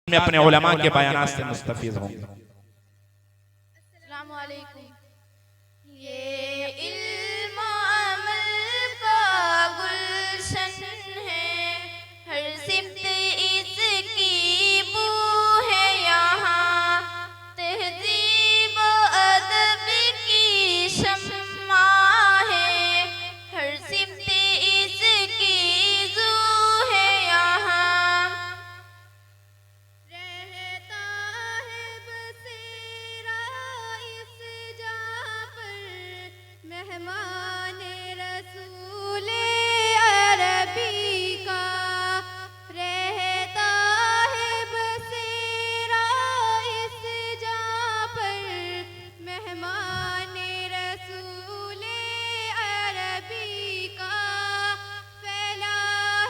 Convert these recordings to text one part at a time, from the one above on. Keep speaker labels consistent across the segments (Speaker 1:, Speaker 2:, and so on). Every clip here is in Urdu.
Speaker 1: میں اپنے علماء کے بیانات سے مستفیض ہوں گے۔
Speaker 2: السلام علیکم۔ یہ علم و عمل کا گلشن ہے، ہر سمت اس کی بو ہے یہاں، تہذیب و ادب کی شمع ہے، ہر سمت اس کی زو ہے یہاں۔ رہتا ہے بسیرا اس جہاں پر، مہمان رسول عربی کا، رہتا ہے بسیرا اس جہاں پر، مہمان رسول عربی کا، پھیلا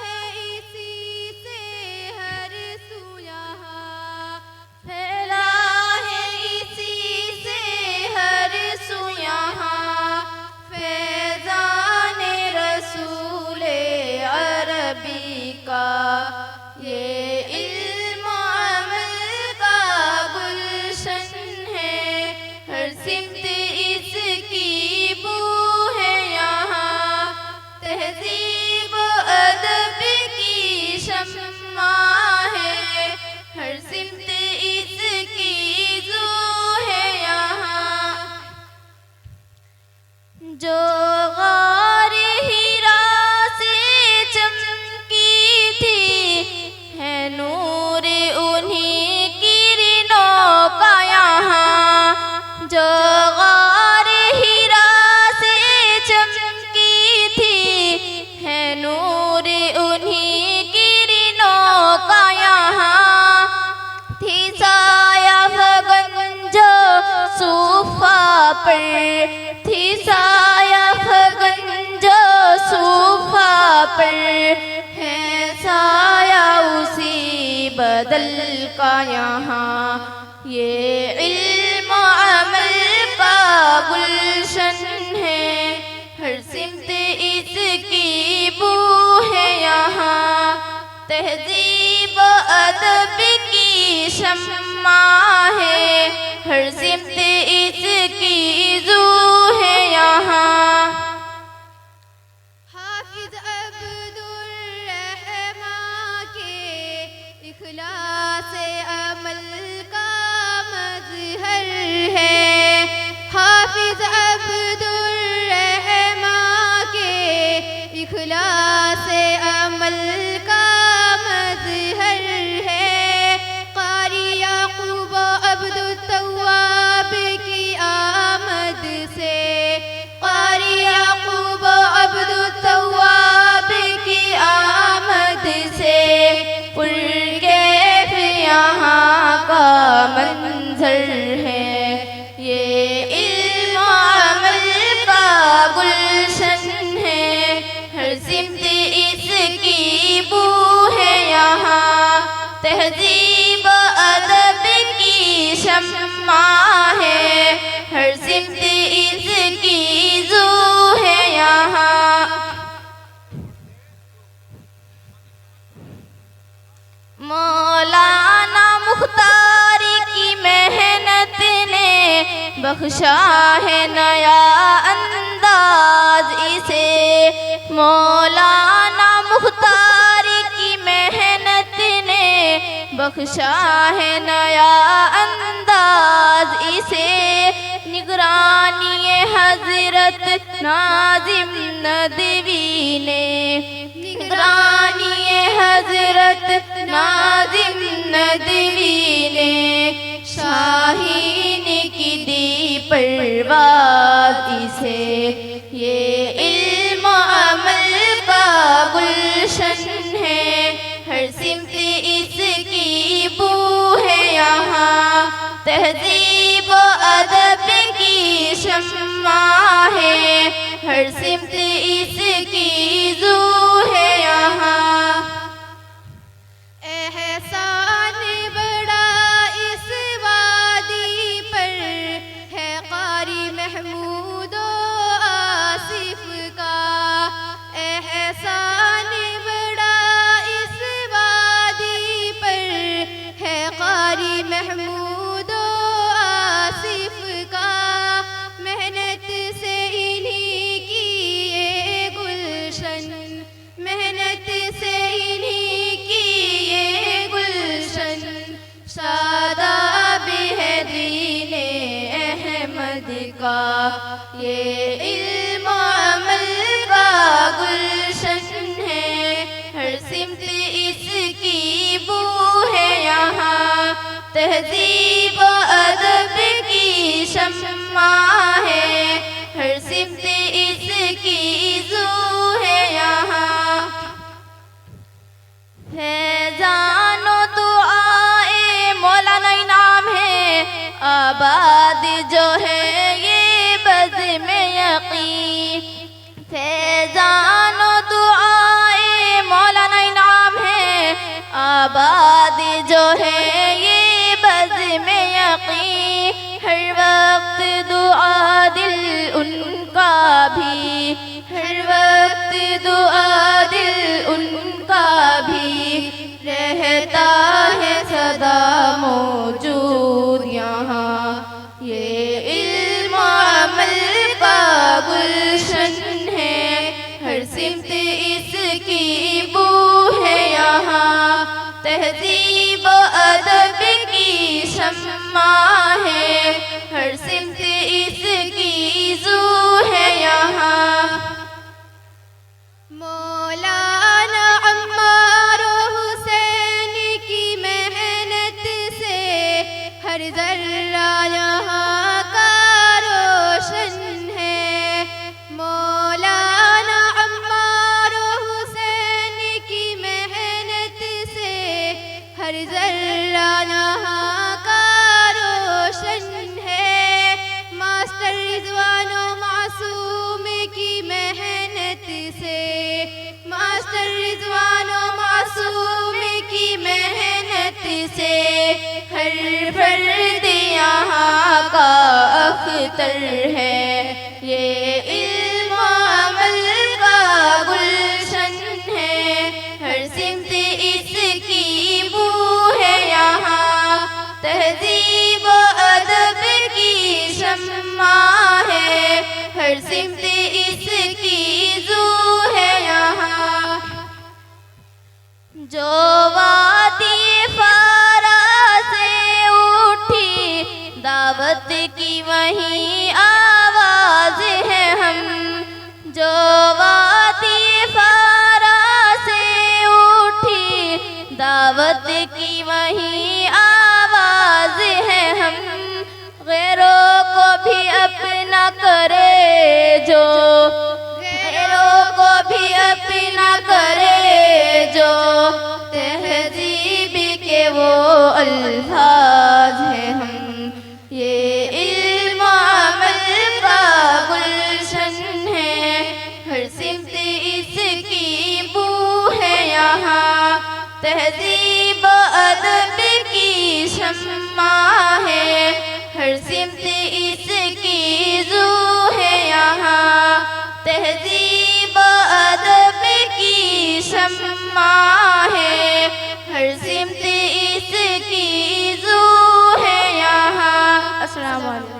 Speaker 2: ہے اسی سے ہر سو یہاں، پھیلا ہے اسی سے ہر سو یہاں، فیضان رسول عربی کا۔ یہ علم و عمل کا گلشن ہے، ہر سمت اس کی بو ہے یہاں، تہذیب و ادب کی شمع ہے، ہر سمت اس کی زو ہے یہاں۔ جو غار ہیرا سے چمکی تھی، ہے نور انہی کرنوں کا یہاں، جو غار ہیرا سے چمکی تھی، ہے نور انہی کرنوں کا یہاں، تھی سایہ فگن جو صوفہ پر، تھی سایہ فگن جو صوفہ پر، ہے سایہ اسی بدل کا یہاں۔ یہ علم و عمل کا گلشن ہے، ہر سمت اس کی بو ہے یہاں، تہذیب و ادب کی شمع ہے، ہر سمت اس کی زو ہے یہاں۔ حافظ عبد الرحمن کے اخلاص عمل کا مظہر ہے، حافظ عبد الرحمن کے اخلاص عمل کا مظہر ہے، قاری یعقوب و عبد التواب کی آمد سے، قاری یعقوب و عبد التواب کی آمد سے، پرکیف یہاں کا منظر ہے۔ یہ علم و عمل کا گلشن ہے، ہر سمت اس کی بو ہے یہاں، تہذیب و ادب کی شمع ہے، ہر سمت اس کی زو ہے یہاں۔ مولانا مختار کی محنت نے بخشا ہے نیا انداز اسے، مولانا مختار کی محنت نے بخشا ہے نیا انداز اسے، نگرانی حضرت ناظم ندوی نے، نگرانی حضرت ناظم ندوی نے، شاہین کی دی پرواز اسے۔ یہ علم و عمل کا گلشن ہے، ہر سمت اس کی بو ہے یہاں، تہذیب و ادب کی شمع ہے، ہر سمت اس کی زو ہے یہاں۔ احسان بڑا اس وادی پر ہے قاری محمود و آصف کا، احسان بڑا اس وادی پر ہے محمود و آصف کا، محنت سے انہی کی یہ گلشن، محنت سے انہی کی یہ گلشن، شاداب ہے دین احمد کا، یہ علم و عمل کا گلشن ہے، ہر سمت اس کی بو ہے یہاں، تہذیب و ادب کی شمع ہے، ہر سمت اس کی زو ہے یہاں، فیضان و دعائے مولانا انعام ہے، آباد جو ہے یہ بزم یقین، فیضان و دعائے مولانا انعام ہے، آباد جو ہے یہ بزم یقین، ہر وقت دعا دل ان کا بھی، ہر وقت دعا دل ان کا بھی، رہتا ہے سدا موجود یہاں، یہ علم و عمل کا گلشن ہے، ہر سمت اس کی بو ہے یہاں، تہذیب و ادب کی شمع ہے، ہر سمت اس کی زو ہے یہاں، مولانا عمار و حسین کی محنت سے ہر ذرہ یہاں کا روشن ہے، مولانا عمار و حسین کی محنت سے ہر ذرہ یہاں کا روشن ہے، ماسٹر رضوان و معصوم کی محنت سے، ماسٹر رضوان و معصوم کی محنت سے ہر فرد یہاں کا اختر ہے، یہ علم و عمل کا گلشن ہے، ہر سمت اس کی بو ہے یہاں، تہذیب و ادب کی شمع ہے، ہر سمت اس کی زو ہے یہاں، جو وادی فارا سے اٹھی دعوت کی وہیں آواز ہے ہم، جو وادی فارا سے اٹھی دعوت کی وہیں آواز ہے ہم، غیروں کو بھی اپنا کرے جو، غیروں کو بھی اپنا کرے جو، تہذیب کے وہ الفاظ ہیں ہم، یہ علم و عمل کا گلشن ہے، ہر سمت اس کی بو ہے یہاں، تہذیب و ادب کی شمع ہے، ہر سمت اس کی زو ہے یہاں، تہذیب و ادب کی شمع ہے، ہر سمت اس کی زو ہے یہاں۔ السلام علیکم۔